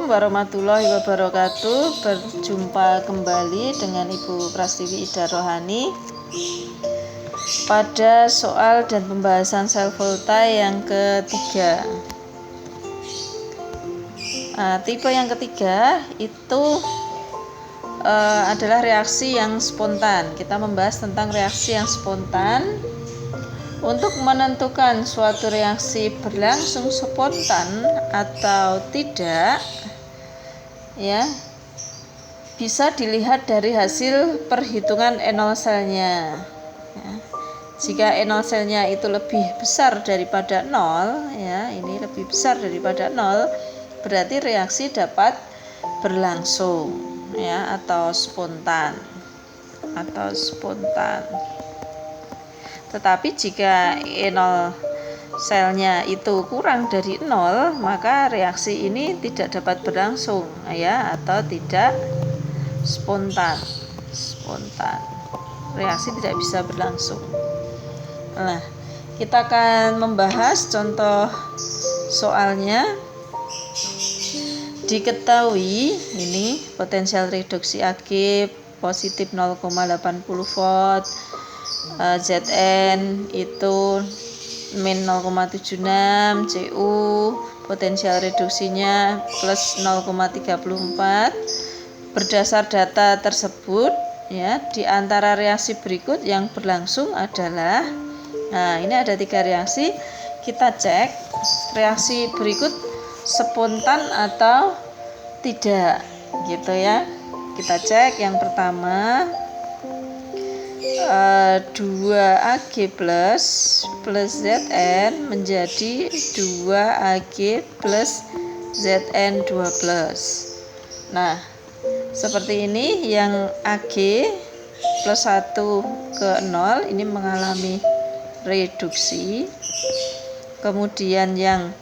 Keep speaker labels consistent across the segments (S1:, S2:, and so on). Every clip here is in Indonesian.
S1: Assalamualaikum warahmatullahi wabarakatuh. Berjumpa kembali dengan Ibu Prastiwi Ida Rohani pada soal dan pembahasan sel volta yang ketiga. Tipe yang ketiga itu adalah reaksi yang spontan. Kita membahas tentang reaksi yang spontan. Untuk menentukan suatu reaksi berlangsung spontan atau tidak, ya, bisa dilihat dari hasil perhitungan E0 selnya. Ya. Jika E0 selnya itu lebih besar daripada 0, ya, ini lebih besar daripada 0, berarti reaksi dapat berlangsung, ya, atau spontan. Tetapi jika E0 selnya itu kurang dari 0, maka reaksi ini tidak dapat berlangsung, ya, atau tidak spontan. Reaksi tidak bisa berlangsung. Nah, kita akan membahas contoh soalnya. Diketahui ini potensial reduksi Ag positif 0,80 volt, Zn itu min 0,76, Cu potensial reduksinya plus 0,34. Berdasar data tersebut, ya, di antara reaksi berikut yang berlangsung adalah, ini ada 3 reaksi. Kita cek reaksi berikut spontan atau tidak, gitu ya. Kita cek yang pertama, 2Ag plus Zn menjadi 2Ag plus Zn2+. Nah, seperti ini. Yang Ag plus 1 ke 0 ini mengalami reduksi. Kemudian yang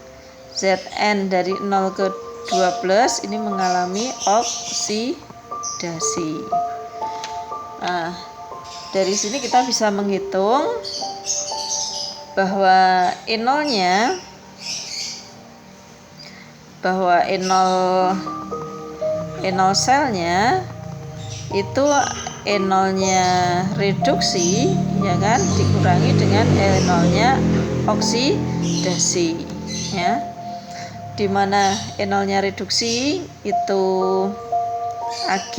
S1: Zn dari 0 ke 2+ ini mengalami oksidasi. Nah, dari sini kita bisa menghitung bahwa E0-nya E0 selnya itu E0-nya reduksi, ya kan, dikurangi dengan E0-nya oksidasi, ya. Di mana E0-nya reduksi itu Ag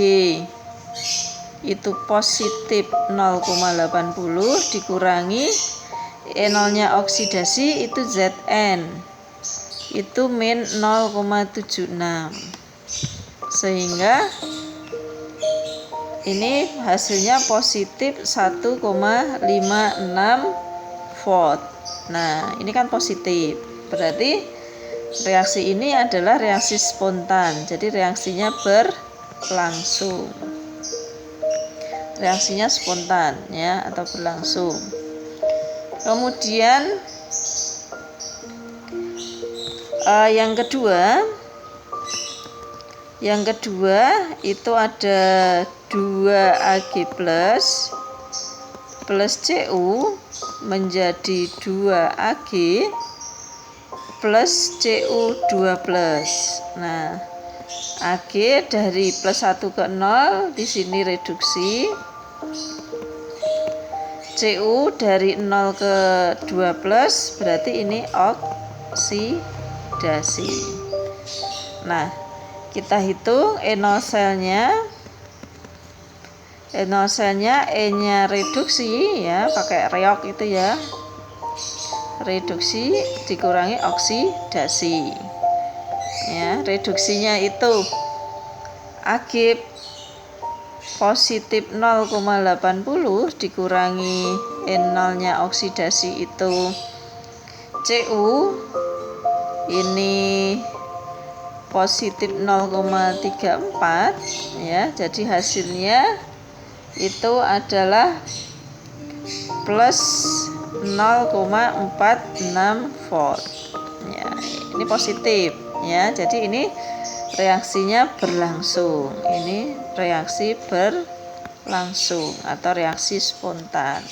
S1: itu positif 0,80 dikurangi E0-nya oksidasi itu Zn itu min 0,76, sehingga ini hasilnya positif 1,56 volt. Nah, ini kan positif, berarti reaksi ini adalah reaksi spontan, jadi reaksinya berlangsung. Reaksinya spontan, ya, atau berlangsung. Kemudian yang kedua itu ada 2Ag plus Cu menjadi 2Ag plus Cu2+. Nah, Ag dari plus 1 ke 0 di sini reduksi. Cu dari 0 ke 2+ berarti ini oksidasi. Nah, kita hitung E0 selnya. E0 selnya E-nya reduksi, ya, pakai reok itu, ya. Reduksi dikurangi oksidasi. Ya, reduksinya itu Ag positif 0,80 dikurangi E0-nya oksidasi itu Cu ini positif 0,34, ya. Jadi hasilnya itu adalah plus 0,46 volt. Ya, ini positif, ya. Jadi ini reaksinya berlangsung. Ini reaksi berlangsung atau reaksi spontan.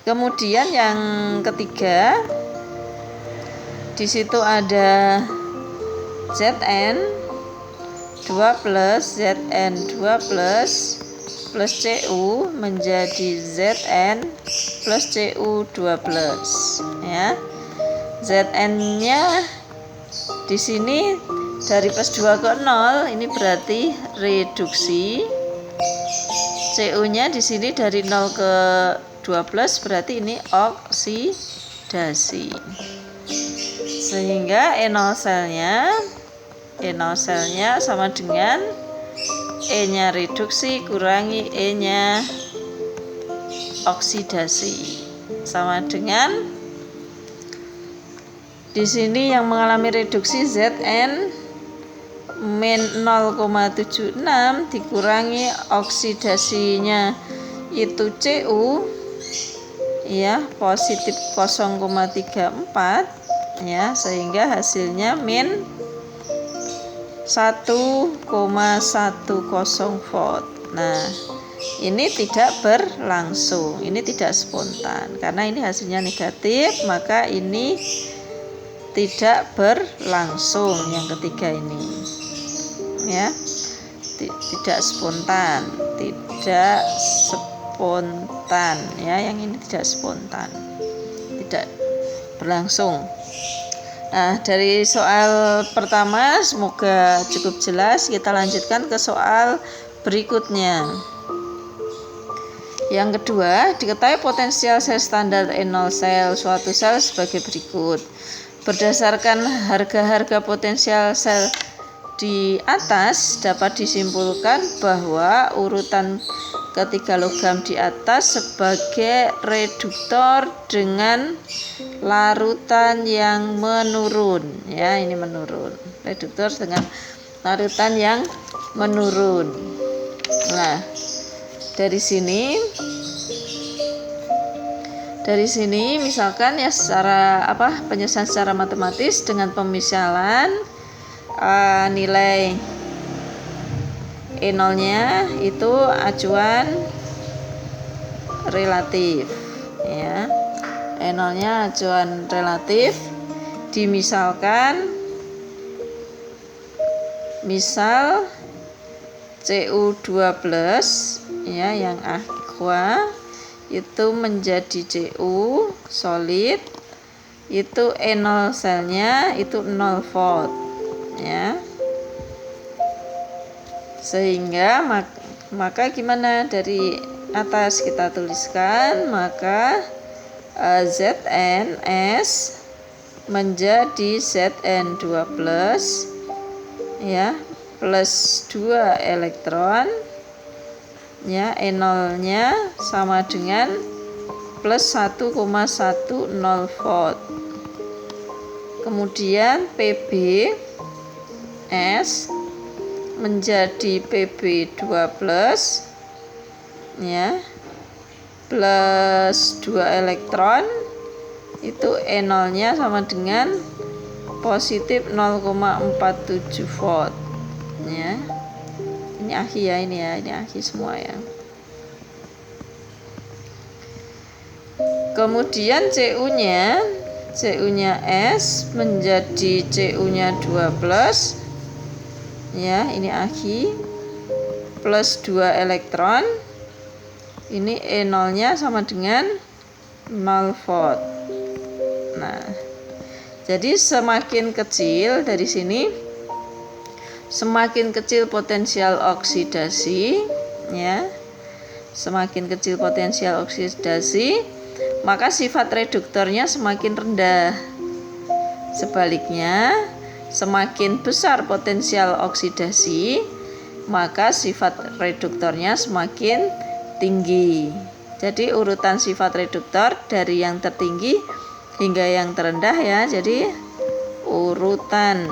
S1: Kemudian yang ketiga, di situ ada Zn 2 plus Zn 2 plus Cu menjadi Zn plus Cu 2 plus, ya. Zn-nya di sini dari plus 2 ke 0, ini berarti reduksi. Cu-nya di sini dari 0 ke 2 plus, berarti ini oksidasi. Sehingga E0 selnya sama dengan E-nya reduksi kurangi E-nya oksidasi, sama dengan di sini yang mengalami reduksi Zn min 0,76 dikurangi oksidasinya itu Cu, ya, positif 0,34, ya, sehingga hasilnya min 1,10 volt. Nah, ini tidak berlangsung, ini tidak spontan. Karena ini hasilnya negatif, maka ini tidak berlangsung yang ketiga ini, ya. Tidak spontan, ya, yang ini tidak spontan, tidak berlangsung. Nah, dari soal pertama semoga cukup jelas. Kita lanjutkan ke soal berikutnya. Yang kedua, diketahui potensial sel standar E0 sel suatu sel sebagai berikut. Berdasarkan harga-harga potensial sel di atas, dapat disimpulkan bahwa urutan ketiga logam di atas sebagai reduktor dengan larutan yang menurun, ya, ini menurun. Reduktor dengan larutan yang menurun. Nah, dari sini misalkan, ya, secara penyelesaian secara matematis dengan pemisalan nilai E0-nya itu acuan relatif, ya. E0-nya acuan relatif, dimisalkan misal Cu2 plus, ya, yang aqua itu menjadi Cu solid, itu E0 selnya itu 0 volt, ya. Sehingga maka gimana, dari atas kita tuliskan, maka ZnS menjadi Zn2 plus, ya, plus 2 elektron, ya, E0-nya sama dengan plus 1,10 volt. Kemudian PbS menjadi Pb2 plus, ya, plus 2 elektron, itu E0-nya sama dengan positif 0,47 volt, ya. Ini akhir, ya, ini akhir semua, ya. Kemudian Cu-nya S menjadi Cu-nya 2 plus, ya, ini akhir, plus 2 elektron, ini E0-nya sama dengan 0 volt. Nah, jadi semakin kecil dari sini, semakin kecil potensial oksidasi, ya. Semakin kecil potensial oksidasi, maka sifat reduktornya semakin rendah. Sebaliknya, semakin besar potensial oksidasi, maka sifat reduktornya semakin tinggi. Jadi urutan sifat reduktor dari yang tertinggi hingga yang terendah, ya. Jadi urutan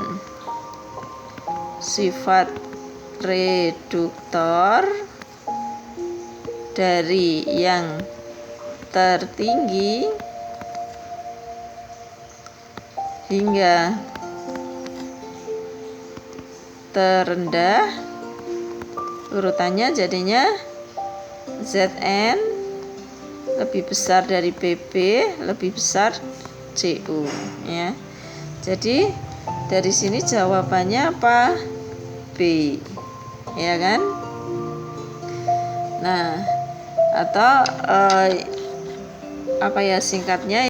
S1: sifat reduktor dari yang tertinggi hingga terendah, urutannya jadinya Zn lebih besar dari Pb, lebih besar Cu, ya. Jadi Dari sini jawabannya apa? B. Ya kan? Nah, atau apa ya singkatnya